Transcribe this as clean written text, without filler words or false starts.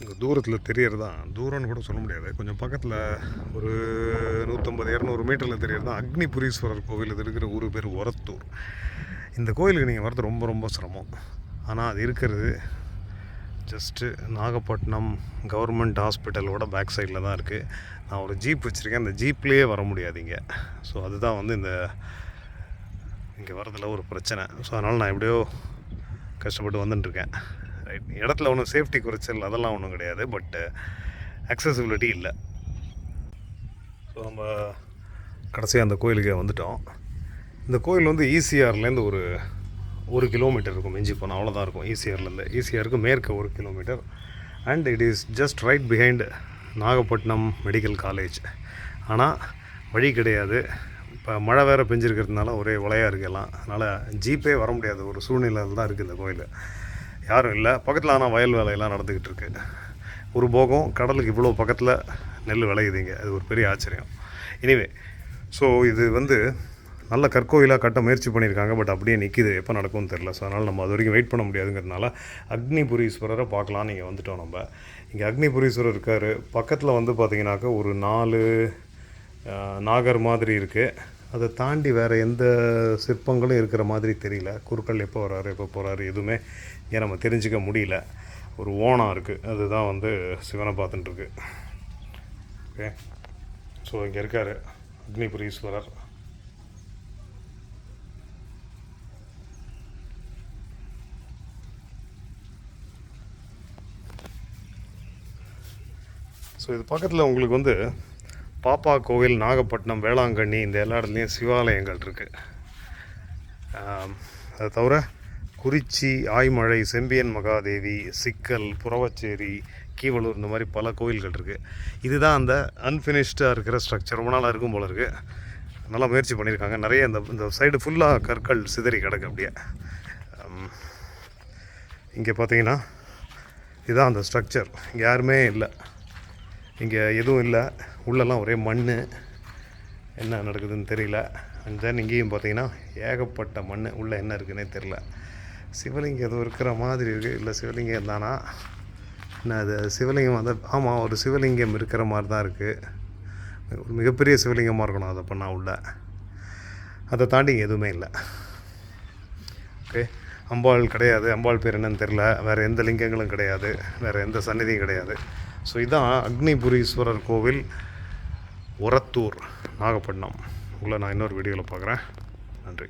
இங்கே தூரத்தில் தெரியறது தான், தூரம்னு கூட சொல்ல முடியாது, கொஞ்சம் பக்கத்தில் ஒரு 150-200 மீட்டரில் தெரியறது தான் அக்னிபுரீஸ்வரர் கோவில். இது இருக்கிற ஊர் பேர் ஒரத்தூர். இந்த கோயிலுக்கு நீங்கள் வரது ரொம்ப ரொம்ப சிரமம். ஆனால் அது இருக்கிறது ஜஸ்ட்டு நாகப்பட்டினம் கவர்மெண்ட் ஹாஸ்பிட்டலோட பேக் சைடில் தான் இருக்குது. நான் ஒரு ஜீப் வச்சுருக்கேன், அந்த ஜீப்லேயே வர முடியாதுங்க. ஸோ அதுதான் வந்து இங்கே வரதில் ஒரு பிரச்சனை. ஸோ அதனால் நான் எப்படியோ கஷ்டப்பட்டு வந்துட்டுருக்கேன். ரைட், இடத்துல ஒன்றும் சேஃப்டி குறைச்சல் அதெல்லாம் ஒன்றும் கிடையாது, பட்டு அக்சசிபிலிட்டி இல்லை. ஸோ நம்ம கடைசியாக அந்த கோயிலுக்கே வந்துட்டோம். இந்த கோயில் வந்து ஈசிஆர்லேருந்து ஒரு கிலோமீட்டர் இருக்கும், மிஞ்சி போனால் அவ்வளோதான் இருக்கும். ஈசிஆருக்கு மேற்கு 1 kilometre. And it is just right behind Nagapattinam medical college. ஆனால் வழி கிடையாது. இப்போ மழை வேறு பெஞ்சிருக்கிறதுனால ஒரே உலையாக இருக்கலாம். அதனால் ஜீப்பே வர முடியாத ஒரு சூழ்நிலையில் தான் இருக்குது இந்த கோயில். யாரும் இல்லை பக்கத்தில். ஆனால் வயல் வேலையெல்லாம் நடந்துக்கிட்டு இருக்குது. ஒரு போகம் கடலுக்கு இவ்வளோ பக்கத்தில் நெல் விளையுதுங்க. அது ஒரு பெரிய ஆச்சரியம். எனிவே, ஸோ இது வந்து நல்ல கற்கோயிலாக கட்ட முயற்சி பண்ணியிருக்காங்க. பட் அப்படியே நிற்கிது, எப்போ நடக்கும்னு தெரில. ஸோ அதனால் நம்ம அது வரைக்கும் வெயிட் பண்ண முடியாதுங்கிறதுனால அக்னிபுரீஸ்வரரை பார்க்கலாம். நீங்கள் வந்துட்டோம். நம்ம இங்கே அக்னிபுரீஸ்வரர் இருக்கார். பக்கத்தில் வந்து பார்த்திங்கனாக்கா ஒரு 4 நாகர் மாதிரி இருக்குது. அதை தாண்டி வேறு எந்த சிற்பங்களும் இருக்கிற மாதிரி தெரியல. குருக்கள் எப்போ வர்றாரு எப்போ போகிறாரு எதுவுமே ஏன் நம்ம தெரிஞ்சிக்க முடியல. ஒரு ஓணம் இருக்குது, அதுதான் வந்து சிவனை பார்த்துட்டுருக்கு. ஓகே, ஸோ இங்கே இருக்கார் அக்னிபுரீஸ்வரர். ஸோ இது பக்கத்தில் உங்களுக்கு வந்து பாப்பா கோவில், நாகப்பட்டினம், வேளாங்கண்ணி, இந்த எல்லா இடத்துலையும் சிவாலயங்கள் இருக்குது. அதை தவிர குறிச்சி, ஆய்மழை, செம்பியன் மகாதேவி, சிக்கல், புறவச்சேரி, கீவளூர், இந்த மாதிரி பல கோயில்கள் இருக்குது. இதுதான் அந்த அன்ஃபினிஷ்டாக இருக்கிற ஸ்ட்ரக்சர். ரொம்ப நாளாக இருக்கும் போல இருக்குது. நல்லா முயற்சி பண்ணியிருக்காங்க. நிறைய இந்த சைடு ஃபுல்லாக கற்கள் சிதறி கிடக்கு அப்படியே. இங்கே பார்த்தீங்கன்னா இதுதான் அந்த ஸ்ட்ரக்சர். இங்கே யாருமே இல்லை, இங்கே எதுவும் இல்லை. உள்ளெல்லாம் ஒரே மண். என்ன நடக்குதுன்னு தெரியல. அண்ட் தென் இங்கேயும் பார்த்தீங்கன்னா ஏகப்பட்ட மண். உள்ளே என்ன இருக்குன்னே தெரில. சிவலிங்கம் எதுவும் இருக்கிற மாதிரி இருக்குது. இல்லை சிவலிங்கம் தானா என்ன? அது சிவலிங்கம் வந்து ஆமாம், ஒரு சிவலிங்கம் இருக்கிற மாதிரி தான் இருக்குது. ஒரு மிகப்பெரிய சிவலிங்கமாக இருக்கணும் அதை பண்ணால் உள்ள. அதை தாண்டி இங்கே எதுவுமே இல்லை. ஓகே, அம்பாள் கிடையாது. அம்பாள் பேர் என்னன்னு தெரில. வேறு எந்த லிங்கங்களும் கிடையாது, வேறு எந்த சந்நிதியும் கிடையாது. ஸோ இதுதான் அக்னிபுரீஸ்வரர் கோவில், ஒரத்தூர், நாகப்பட்டினம். உங்களை நான் இன்னொரு வீடியோவில் பார்க்குறேன். நன்றி.